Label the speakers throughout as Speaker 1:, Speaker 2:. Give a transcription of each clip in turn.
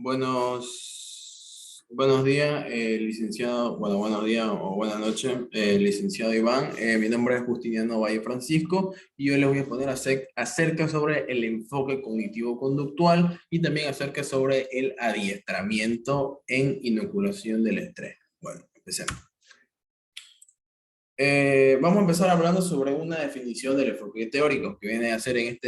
Speaker 1: Buenos días, licenciado, bueno, buenos días o buenas noches, licenciado Iván. Mi nombre es Justiniano Valle Francisco y hoy les voy a poner acerca sobre el enfoque cognitivo-conductual y también acerca sobre el adiestramiento en inoculación del estrés. Bueno, empecemos. Vamos a empezar hablando sobre una definición del enfoque teórico que viene a ser en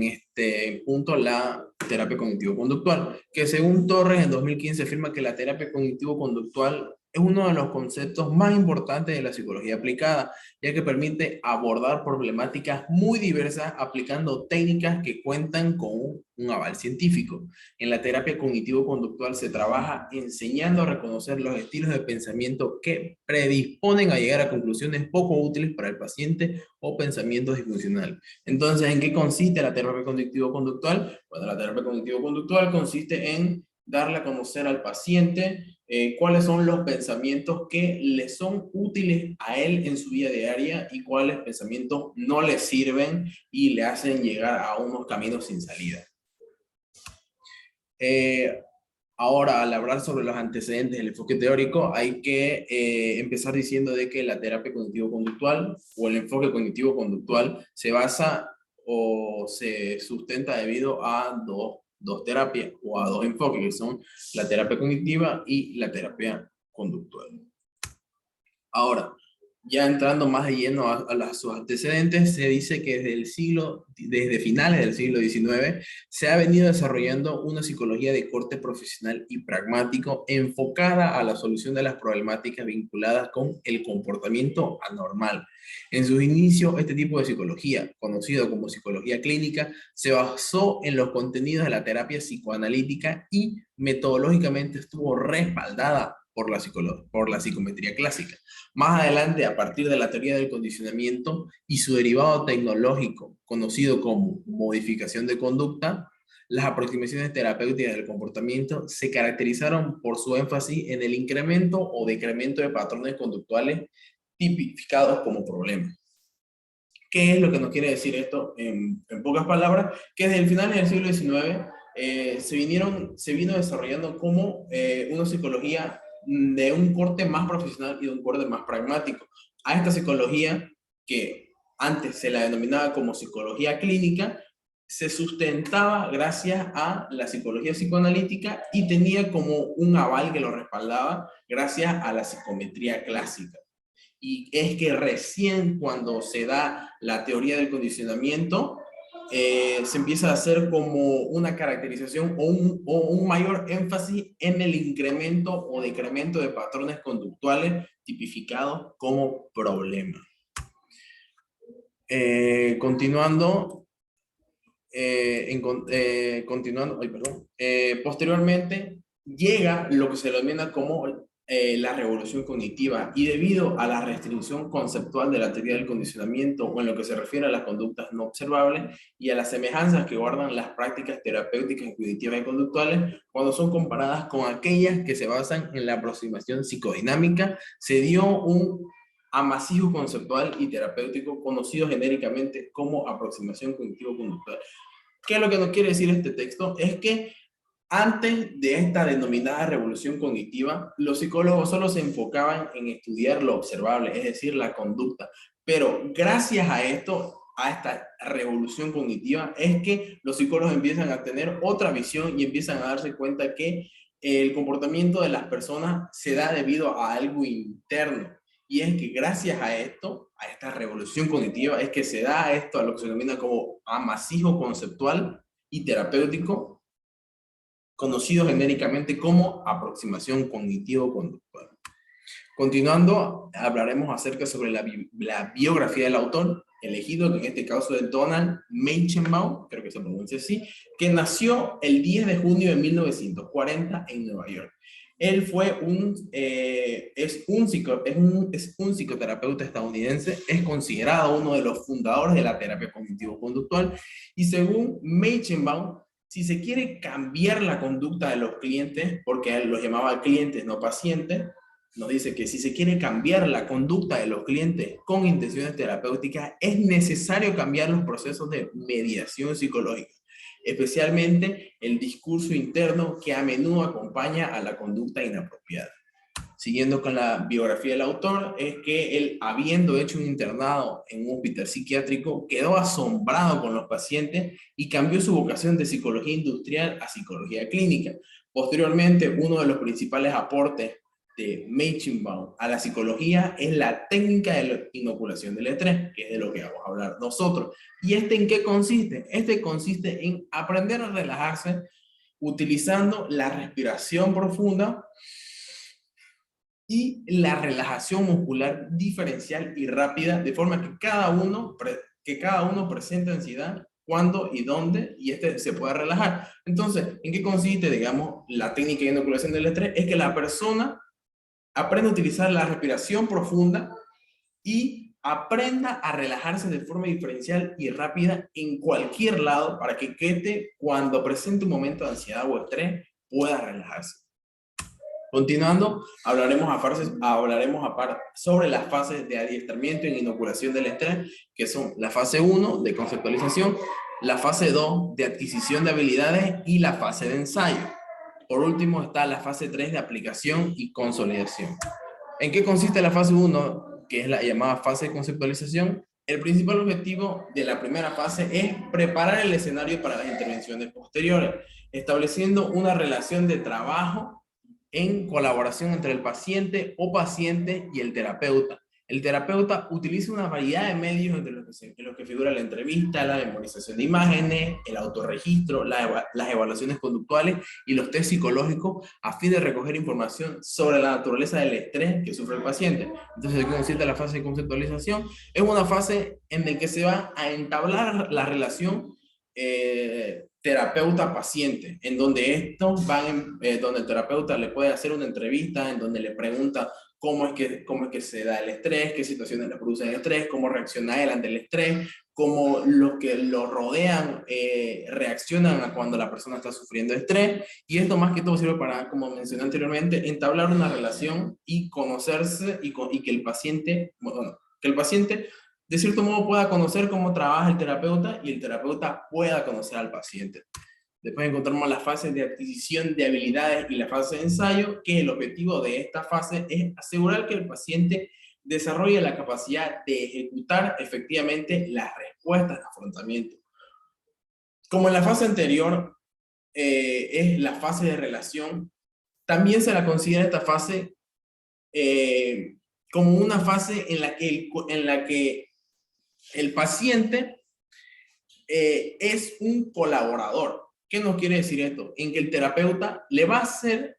Speaker 1: este punto la terapia cognitivo-conductual, que según Torres en 2015 afirma que la terapia cognitivo-conductual es uno de los conceptos más importantes de la psicología aplicada, ya que permite abordar problemáticas muy diversas aplicando técnicas que cuentan con un aval científico. En la terapia cognitivo-conductual se trabaja enseñando a reconocer los estilos de pensamiento que predisponen a llegar a conclusiones poco útiles para el paciente o pensamientos disfuncionales. Entonces, ¿en qué consiste la terapia cognitivo-conductual? Bueno, la terapia cognitivo-conductual consiste en darle a conocer al paciente cuáles son los pensamientos que le son útiles a él en su vida diaria y cuáles pensamientos no le sirven y le hacen llegar a unos caminos sin salida. Ahora, al hablar sobre los antecedentes del enfoque teórico, hay que empezar diciendo de que la terapia cognitivo-conductual o el enfoque cognitivo-conductual se basa o se sustenta debido a dos terapias o a dos enfoques, que son la terapia cognitiva y la terapia conductual. Ahora, ya entrando más de lleno a sus antecedentes, se dice que desde finales del siglo XIX se ha venido desarrollando una psicología de corte profesional y pragmático enfocada a la solución de las problemáticas vinculadas con el comportamiento anormal. En sus inicios, este tipo de psicología, conocido como psicología clínica, se basó en los contenidos de la terapia psicoanalítica y metodológicamente estuvo respaldada por la psicometría clásica. Más adelante, a partir de la teoría del condicionamiento y su derivado tecnológico, conocido como modificación de conducta, las aproximaciones terapéuticas del comportamiento se caracterizaron por su énfasis en el incremento o decremento de patrones conductuales tipificados como problemas. ¿Qué es lo que nos quiere decir esto en pocas palabras? Que desde el final del siglo XIX se vino desarrollando como una psicología de un corte más profesional y de un corte más pragmático. A esta psicología, que antes se la denominaba como psicología clínica, se sustentaba gracias a la psicología psicoanalítica y tenía como un aval que lo respaldaba gracias a la psicometría clásica. Y es que recién cuando se da la teoría del condicionamiento, se empieza a hacer como una caracterización o un mayor énfasis en el incremento o decremento de patrones conductuales tipificados como problemas. Continuando, posteriormente llega lo que se denomina como la revolución cognitiva, y debido a la restricción conceptual de la teoría del condicionamiento o en lo que se refiere a las conductas no observables y a las semejanzas que guardan las prácticas terapéuticas, cognitivas y conductuales cuando son comparadas con aquellas que se basan en la aproximación psicodinámica, se dio un amasijo conceptual y terapéutico conocido genéricamente como aproximación cognitivo-conductual. ¿Qué es lo que nos quiere decir este texto? Es que antes de esta denominada revolución cognitiva, los psicólogos solo se enfocaban en estudiar lo observable, es decir, la conducta. Pero gracias a esto, a esta revolución cognitiva, es que los psicólogos empiezan a tener otra visión y empiezan a darse cuenta que el comportamiento de las personas se da debido a algo interno. Y es que gracias a esto, a esta revolución cognitiva, es que se da esto a lo que se denomina como amasijo conceptual y terapéutico, conocido genéricamente como aproximación cognitivo-conductual. Continuando, hablaremos acerca sobre la biografía del autor elegido, que en este caso es Donald Menckenbaum, creo que se pronuncia así, que nació el 10 de junio de 1940 en Nueva York. Él fue es un psicoterapeuta estadounidense, es considerado uno de los fundadores de la terapia cognitivo-conductual, y según Menckenbaum, si se quiere cambiar la conducta de los clientes, porque él los llamaba clientes, no pacientes, nos dice que si se quiere cambiar la conducta de los clientes con intenciones terapéuticas, es necesario cambiar los procesos de mediación psicológica. especialmente el discurso interno que a menudo acompaña a la conducta inapropiada. Siguiendo con la biografía del autor, es que él, habiendo hecho un internado en un hospital psiquiátrico, quedó asombrado con los pacientes y cambió su vocación de psicología industrial a psicología clínica. Posteriormente, uno de los principales aportes de Meichenbaum a la psicología es la técnica de la inoculación del estrés, que es de lo que vamos a hablar nosotros. ¿Y este en qué consiste? Este consiste en aprender a relajarse utilizando la respiración profunda y la relajación muscular diferencial y rápida, de forma que cada uno presente ansiedad cuándo y dónde, y este se pueda relajar. Entonces, ¿en qué consiste, digamos, la técnica de inoculación del estrés? Es que la persona aprende a utilizar la respiración profunda y aprenda a relajarse de forma diferencial y rápida en cualquier lado para que cuando presente un momento de ansiedad o estrés, pueda relajarse. Continuando, hablaremos aparte sobre las fases de adiestramiento en inoculación del estrés, que son la fase 1 de conceptualización, la fase 2 de adquisición de habilidades y la fase de ensayo. Por último está la fase 3 de aplicación y consolidación. ¿En qué consiste la fase 1, que es la llamada fase de conceptualización? El principal objetivo de la primera fase es preparar el escenario para las intervenciones posteriores, estableciendo una relación de trabajo en colaboración entre el paciente o paciente y el terapeuta. El terapeuta utiliza una variedad de medios en los que figura la entrevista, la memorización de imágenes, el autorregistro, las evaluaciones conductuales y los test psicológicos a fin de recoger información sobre la naturaleza del estrés que sufre el paciente. Entonces, ¿de qué consiste la fase de conceptualización? Es una fase en la que se va a entablar la relación terapeuta-paciente, en donde donde el terapeuta le puede hacer una entrevista, en donde le pregunta cómo es que se da el estrés, qué situaciones le producen el estrés, cómo reacciona él ante el estrés, cómo los que lo rodean reaccionan a cuando la persona está sufriendo estrés, y esto más que todo sirve para, como mencioné anteriormente, entablar una relación y conocerse y que el paciente, bueno, que el paciente de cierto modo pueda conocer cómo trabaja el terapeuta y el terapeuta pueda conocer al paciente. Después encontramos las fases de adquisición de habilidades y la fase de ensayo, que el objetivo de esta fase es asegurar que el paciente desarrolle la capacidad de ejecutar efectivamente las respuestas de afrontamiento. Como en la fase anterior es la fase de relación, también se la considera esta fase como una fase en la que el paciente es un colaborador. ¿Qué nos quiere decir esto? En que el terapeuta le va a hacer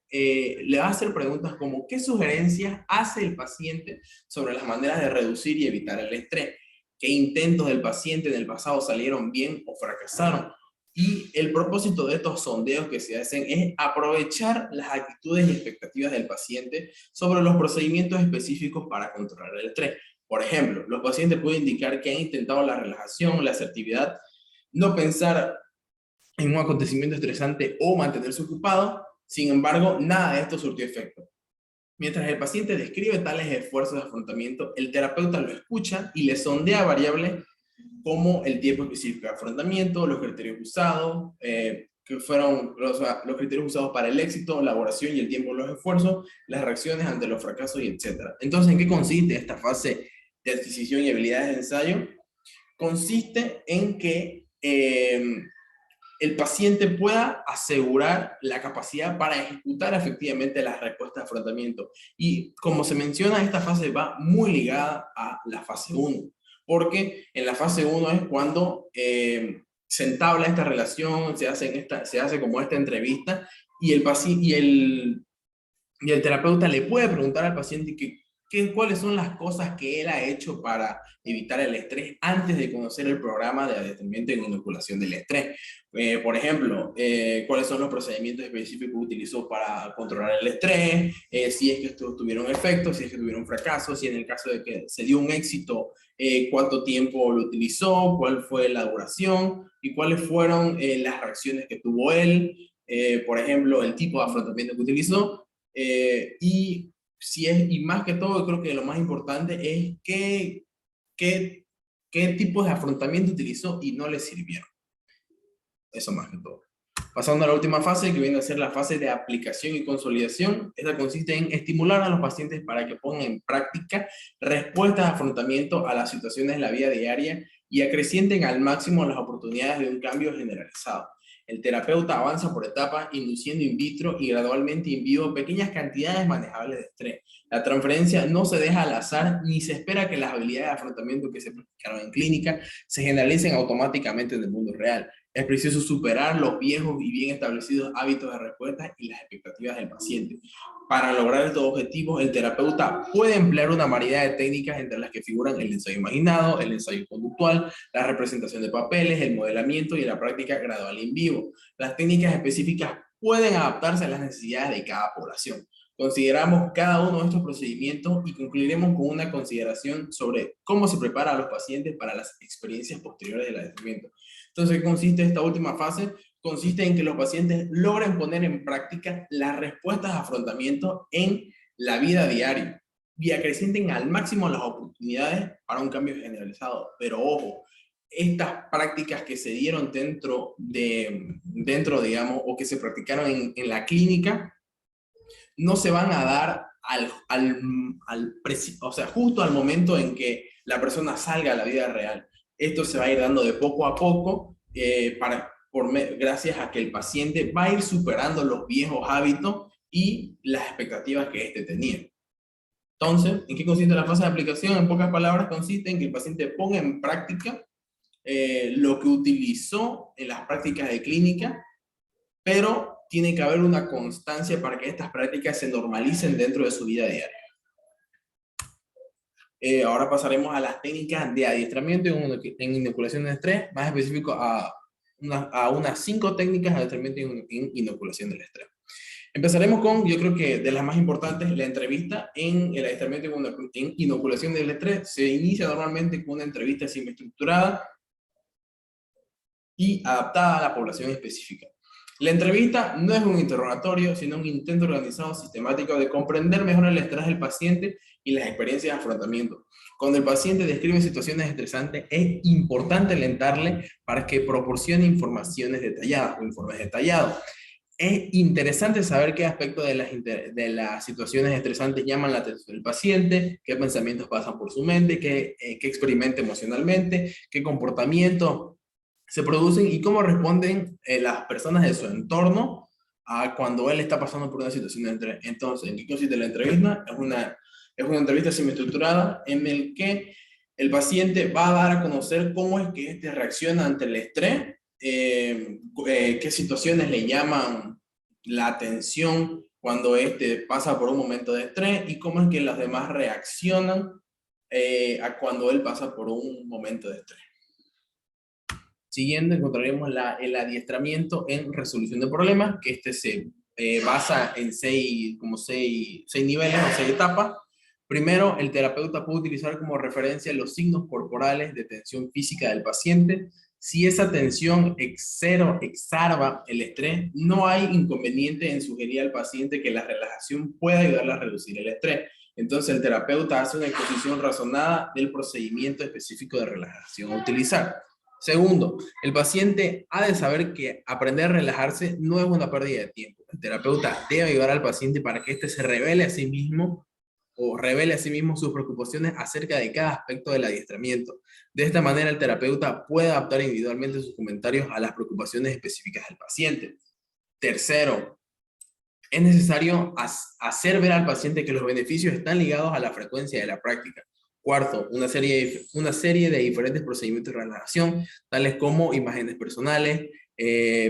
Speaker 1: preguntas como ¿qué sugerencias hace el paciente sobre las maneras de reducir y evitar el estrés? ¿Qué intentos del paciente en el pasado salieron bien o fracasaron? Y el propósito de estos sondeos que se hacen es aprovechar las actitudes y expectativas del paciente sobre los procedimientos específicos para controlar el estrés. Por ejemplo, los pacientes pueden indicar que han intentado la relajación, la asertividad, no pensar en un acontecimiento estresante o mantenerse ocupado. Sin embargo, nada de esto surtió efecto. Mientras el paciente describe tales esfuerzos de afrontamiento, el terapeuta lo escucha y le sondea variables como el tiempo específico de afrontamiento, los criterios usados, que fueron los criterios usados para el éxito, la elaboración y el tiempo de los esfuerzos, las reacciones ante los fracasos y etc. Entonces, ¿en qué consiste esta fase de adquisición y habilidades de ensayo? Consiste en que el paciente pueda asegurar la capacidad para ejecutar efectivamente las respuestas de afrontamiento. Y como se menciona, esta fase va muy ligada a la fase 1, porque en la fase 1 es cuando se entabla esta relación, se hace como esta entrevista, y el terapeuta le puede preguntar al paciente cuáles son las cosas que él ha hecho para evitar el estrés antes de conocer el programa de adiestramiento en inoculación del estrés. Por ejemplo, cuáles son los procedimientos específicos que utilizó para controlar el estrés, si es que estos tuvieron efecto, si es que tuvieron fracaso, si en el caso de que se dio un éxito, cuánto tiempo lo utilizó, cuál fue la duración y cuáles fueron las reacciones que tuvo él, por ejemplo, el tipo de afrontamiento que utilizó, y más que todo, creo que lo más importante es qué tipos de afrontamiento utilizó y no le sirvieron. Eso más que todo. Pasando a la última fase, que viene a ser la fase de aplicación y consolidación. Esta consiste en estimular a los pacientes para que pongan en práctica respuestas de afrontamiento a las situaciones de la vida diaria y acrecienten al máximo las oportunidades de un cambio generalizado. El terapeuta avanza por etapas, induciendo in vitro y gradualmente in vivo pequeñas cantidades manejables de estrés. La transferencia no se deja al azar ni se espera que las habilidades de afrontamiento que se practicaron en clínica se generalicen automáticamente en el mundo real. Es preciso superar los viejos y bien establecidos hábitos de respuesta y las expectativas del paciente. Para lograr estos objetivos, el terapeuta puede emplear una variedad de técnicas entre las que figuran el ensayo imaginado, el ensayo conductual, la representación de papeles, el modelamiento y la práctica gradual en vivo. Las técnicas específicas pueden adaptarse a las necesidades de cada población. Consideramos cada uno de estos procedimientos y concluiremos con una consideración sobre cómo se prepara a los pacientes para las experiencias posteriores del adiestramiento. Entonces, ¿qué consiste esta última fase? Consiste en que los pacientes logren poner en práctica las respuestas de afrontamiento en la vida diaria y acrecienten al máximo las oportunidades para un cambio generalizado. Pero ojo, estas prácticas que se dieron dentro, digamos, o que se practicaron en la clínica, no se van a dar o sea, justo al momento en que la persona salga a la vida real. Esto se va a ir dando de poco a poco gracias a que el paciente va a ir superando los viejos hábitos y las expectativas que éste tenía. Entonces, ¿en qué consiste la fase de aplicación? En pocas palabras, consiste en que el paciente ponga en práctica lo que utilizó en las prácticas de clínica, pero tiene que haber una constancia para que estas prácticas se normalicen dentro de su vida diaria. Ahora pasaremos a las técnicas de adiestramiento en inoculación de estrés, más específico a unas 5 técnicas de adiestramiento en inoculación del estrés. Empezaremos con, yo creo que de las más importantes, la entrevista en el adiestramiento en inoculación del estrés. Se inicia normalmente con una entrevista semiestructurada y adaptada a la población específica. La entrevista no es un interrogatorio, sino un intento organizado sistemático de comprender mejor el estrés del paciente y las experiencias de afrontamiento. Cuando el paciente describe situaciones estresantes, es importante alentarle para que proporcione informaciones detalladas o informes detallados. Es interesante saber qué aspectos de las situaciones estresantes llaman la atención del paciente, qué pensamientos pasan por su mente, qué experimenta emocionalmente, qué comportamientos se producen y cómo responden las personas de su entorno a cuando él está pasando por una situación de estrés. Entonces, ¿en qué consiste la entrevista? Es una entrevista semiestructurada en el que el paciente va a dar a conocer cómo es que éste reacciona ante el estrés, qué situaciones le llaman la atención cuando éste pasa por un momento de estrés y cómo es que los demás reaccionan a cuando él pasa por un momento de estrés. Siguiendo, encontraremos el adiestramiento en resolución de problemas, que se basa en 6 niveles o 6 etapas. Primero, el terapeuta puede utilizar como referencia los signos corporales de tensión física del paciente. Si esa tensión exacerba el estrés, no hay inconveniente en sugerir al paciente que la relajación pueda ayudarle a reducir el estrés. Entonces, el terapeuta hace una exposición razonada del procedimiento específico de relajación a utilizar. Segundo, el paciente ha de saber que aprender a relajarse no es una pérdida de tiempo. El terapeuta debe ayudar al paciente para que éste se revele a sí mismo o revele a sí mismo sus preocupaciones acerca de cada aspecto del adiestramiento. De esta manera, el terapeuta puede adaptar individualmente sus comentarios a las preocupaciones específicas del paciente. Tercero, es necesario hacer ver al paciente que los beneficios están ligados a la frecuencia de la práctica. Cuarto, una serie de diferentes procedimientos de relajación, tales como imágenes personales,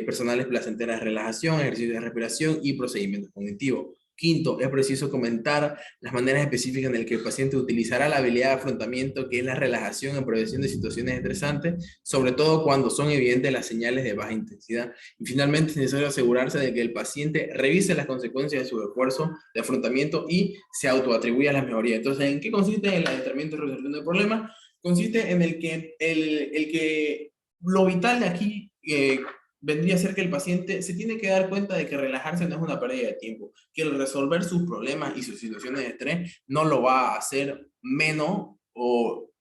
Speaker 1: personales placenteras de relajación, ejercicios de respiración y procedimientos cognitivos. Quinto, es preciso comentar las maneras específicas en las que el paciente utilizará la habilidad de afrontamiento, que es la relajación en prevención de situaciones estresantes, sobre todo cuando son evidentes las señales de baja intensidad. Y finalmente, es necesario asegurarse de que el paciente revise las consecuencias de su esfuerzo de afrontamiento y se autoatribuya las mejorías. Entonces, ¿en qué consiste el adiestramiento y resolución de problemas? Consiste en el que lo vital de aquí vendría a ser que el paciente se tiene que dar cuenta de que relajarse no es una pérdida de tiempo, que el resolver sus problemas y sus situaciones de estrés no lo va a hacer menos o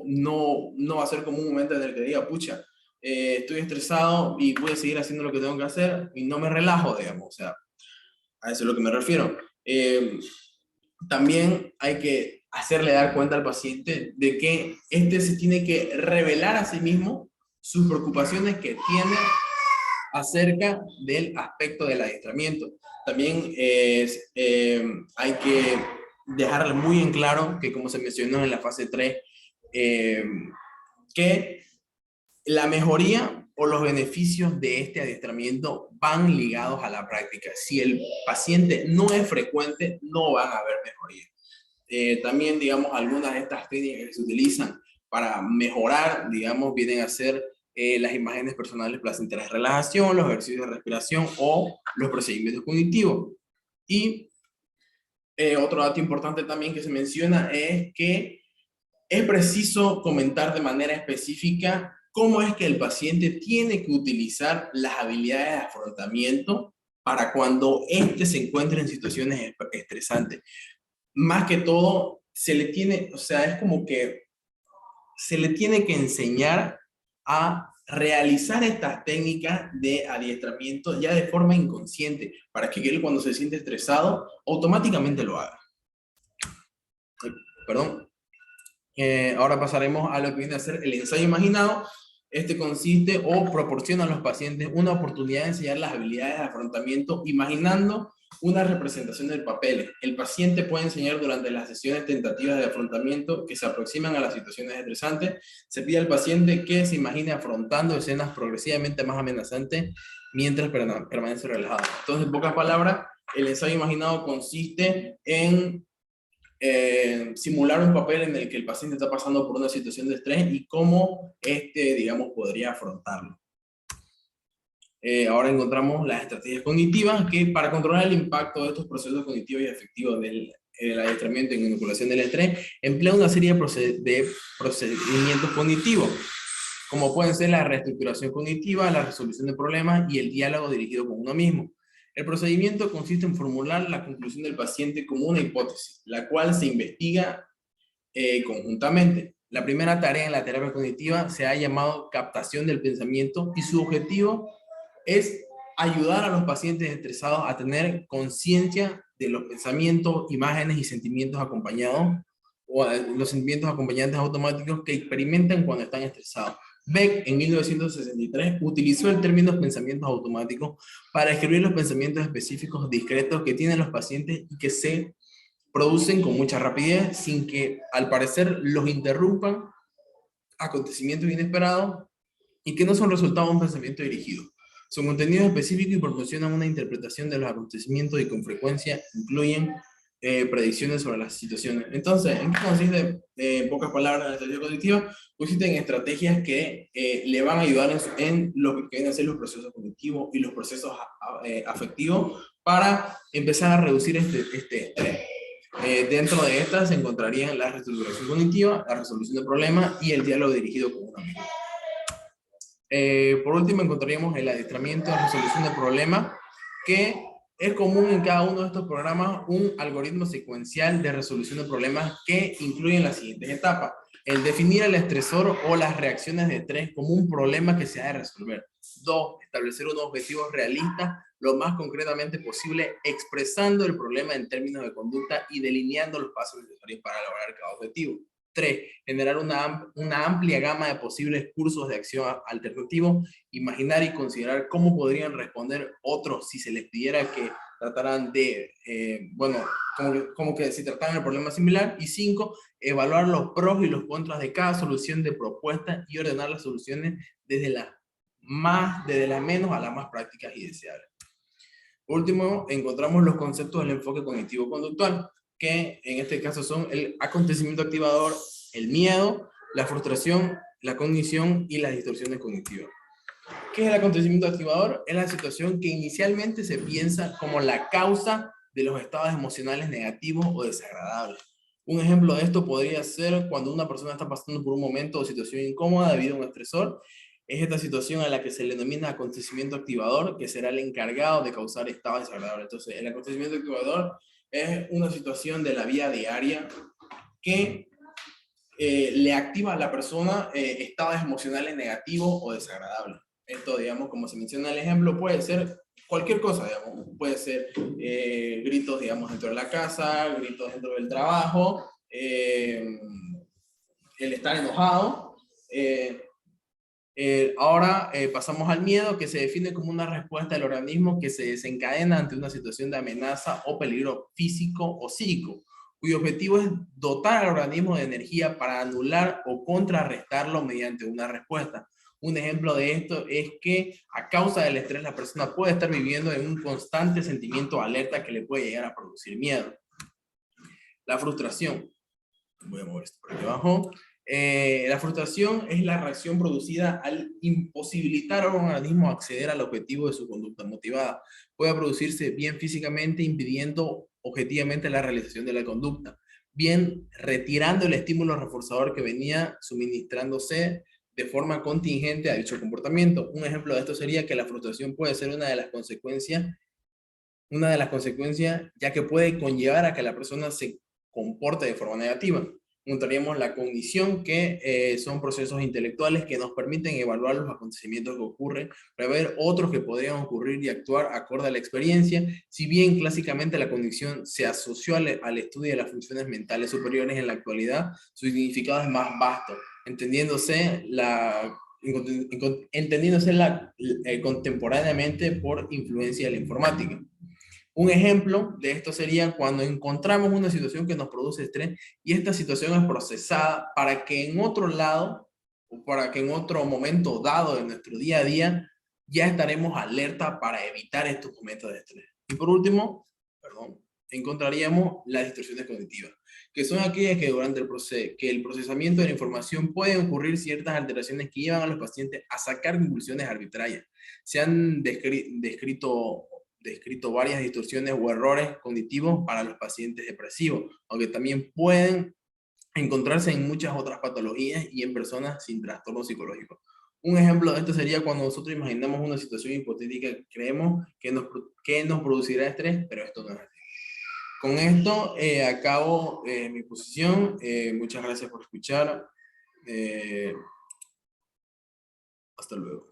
Speaker 1: no va a ser como un momento en el que diga, pucha, estoy estresado y voy a seguir haciendo lo que tengo que hacer y no me relajo, digamos, o sea, a eso es lo que me refiero. También hay que hacerle dar cuenta al paciente de que este se tiene que revelar a sí mismo sus preocupaciones que tiene acerca del aspecto del adiestramiento. También hay que dejarle muy en claro que, como se mencionó en la fase 3, que la mejoría o los beneficios de este adiestramiento van ligados a la práctica. Si el paciente no es frecuente, no van a haber mejoría. También, digamos, algunas de estas técnicas que se utilizan para mejorar, digamos, vienen a ser las imágenes personales placenteras de relajación, los ejercicios de respiración o los procedimientos cognitivos. Y otro dato importante también que se menciona es que es preciso comentar de manera específica cómo es que el paciente tiene que utilizar las habilidades de afrontamiento para cuando éste se encuentre en situaciones estresantes. Más que todo, se le tiene, o sea, es como que se le tiene que enseñar a realizar estas técnicas de adiestramiento ya de forma inconsciente, para que él cuando se siente estresado, automáticamente lo haga. Perdón. Ahora pasaremos a lo que viene a ser el ensayo imaginado. Este consiste o proporciona a los pacientes una oportunidad de enseñar las habilidades de afrontamiento imaginando una representación del papel. El paciente puede enseñar durante las sesiones tentativas de afrontamiento que se aproximan a las situaciones estresantes. Se pide al paciente que se imagine afrontando escenas progresivamente más amenazantes mientras permanece relajado. Entonces, en pocas palabras, el ensayo imaginado consiste en simular un papel en el que el paciente está pasando por una situación de estrés y cómo digamos, podría afrontarlo. Ahora encontramos las estrategias cognitivas que para controlar el impacto de estos procesos cognitivos y afectivos del adiestramiento en inoculación del estrés, emplea una serie de procedimientos cognitivos, como pueden ser la reestructuración cognitiva, la resolución de problemas y el diálogo dirigido con uno mismo. El procedimiento consiste en formular la conclusión del paciente como una hipótesis, la cual se investiga conjuntamente. La primera tarea en la terapia cognitiva se ha llamado captación del pensamiento y su objetivo es ayudar a los pacientes estresados a tener conciencia de los pensamientos, imágenes y sentimientos acompañados o los sentimientos acompañantes automáticos que experimentan cuando están estresados. Beck, en 1963, utilizó el término pensamientos automáticos para describir los pensamientos específicos discretos que tienen los pacientes y que se producen con mucha rapidez sin que, al parecer, los interrumpan acontecimientos inesperados y que no son resultado de un pensamiento dirigido. Son contenidos específicos y proporcionan una interpretación de los acontecimientos y con frecuencia incluyen predicciones sobre las situaciones. Entonces, ¿en qué consiste, en pocas palabras, la estrategia cognitiva? Consiste en estrategias que le van a ayudar en lo que vienen a ser los procesos cognitivos y los procesos afectivos para empezar a reducir este estrés. Dentro de estas se encontrarían la reestructuración cognitiva, la resolución de problemas y el diálogo dirigido con un amigo. Por último, encontraríamos el adiestramiento de resolución de problemas, que es común en cada uno de estos programas un algoritmo secuencial de resolución de problemas que incluyen las siguientes etapas. El definir el estresor o las reacciones de estrés como un problema que se ha de resolver. 2. Establecer unos objetivos realistas lo más concretamente posible, expresando el problema en términos de conducta y delineando los pasos necesarios para lograr cada objetivo. 3. Generar una amplia gama de posibles cursos de acción alternativos, imaginar y considerar cómo podrían responder otros si se les pidiera que trataran de, bueno, como que si trataran el problema similar. Y 5. Evaluar los pros y los contras de cada solución de propuesta y ordenar las soluciones desde las menos a las más prácticas y deseables. Por último, encontramos los conceptos del enfoque cognitivo-conductual, que en este caso son el acontecimiento activador, el miedo, la frustración, la cognición y las distorsiones cognitivas. ¿Qué es el acontecimiento activador? Es la situación que inicialmente se piensa como la causa de los estados emocionales negativos o desagradables. Un ejemplo de esto podría ser cuando una persona está pasando por un momento o situación incómoda debido a un estresor. Es esta situación a la que se le denomina acontecimiento activador, que será el encargado de causar estados desagradables. Entonces, el acontecimiento activador es una situación de la vida diaria que le activa a la persona estados emocionales negativos o desagradables. Esto, digamos, como se menciona en el ejemplo, puede ser cualquier cosa, digamos. Puede ser gritos, digamos, dentro de la casa, gritos dentro del trabajo, el estar enojado. Ahora pasamos al miedo, que se define como una respuesta del organismo que se desencadena ante una situación de amenaza o peligro físico o psíquico, cuyo objetivo es dotar al organismo de energía para anular o contrarrestarlo mediante una respuesta. Un ejemplo de esto es que a causa del estrés la persona puede estar viviendo en un constante sentimiento de alerta que le puede llegar a producir miedo. La frustración. Voy a mover esto por aquí abajo. La frustración es la reacción producida al imposibilitar a un organismo acceder al objetivo de su conducta motivada. Puede producirse bien físicamente, impidiendo objetivamente la realización de la conducta, bien retirando el estímulo reforzador que venía suministrándose de forma contingente a dicho comportamiento. Un ejemplo de esto sería que la frustración puede ser una de las consecuencias, ya que puede conllevar a que la persona se comporte de forma negativa. Encontraríamos la cognición, que son procesos intelectuales que nos permiten evaluar los acontecimientos que ocurren, prever otros que podrían ocurrir y actuar acorde a la experiencia. Si bien clásicamente la cognición se asoció al estudio de las funciones mentales superiores, en la actualidad su significado es más vasto, contemporáneamente por influencia de la informática. Un ejemplo de esto sería cuando encontramos una situación que nos produce estrés y esta situación es procesada para que en otro lado o para que en otro momento dado de nuestro día a día ya estaremos alerta para evitar estos momentos de estrés. Y por último, encontraríamos las distorsiones cognitivas, que son aquellas que durante el procesamiento de la información pueden ocurrir ciertas alteraciones que llevan a los pacientes a sacar conclusiones arbitrarias. Se han descrito varias distorsiones o errores cognitivos para los pacientes depresivos, aunque también pueden encontrarse en muchas otras patologías y en personas sin trastorno psicológico. Un ejemplo de esto sería cuando nosotros imaginamos una situación hipotética que creemos que nos producirá estrés, pero esto no es así. Con esto acabo mi posición. Muchas gracias por escuchar. Hasta luego.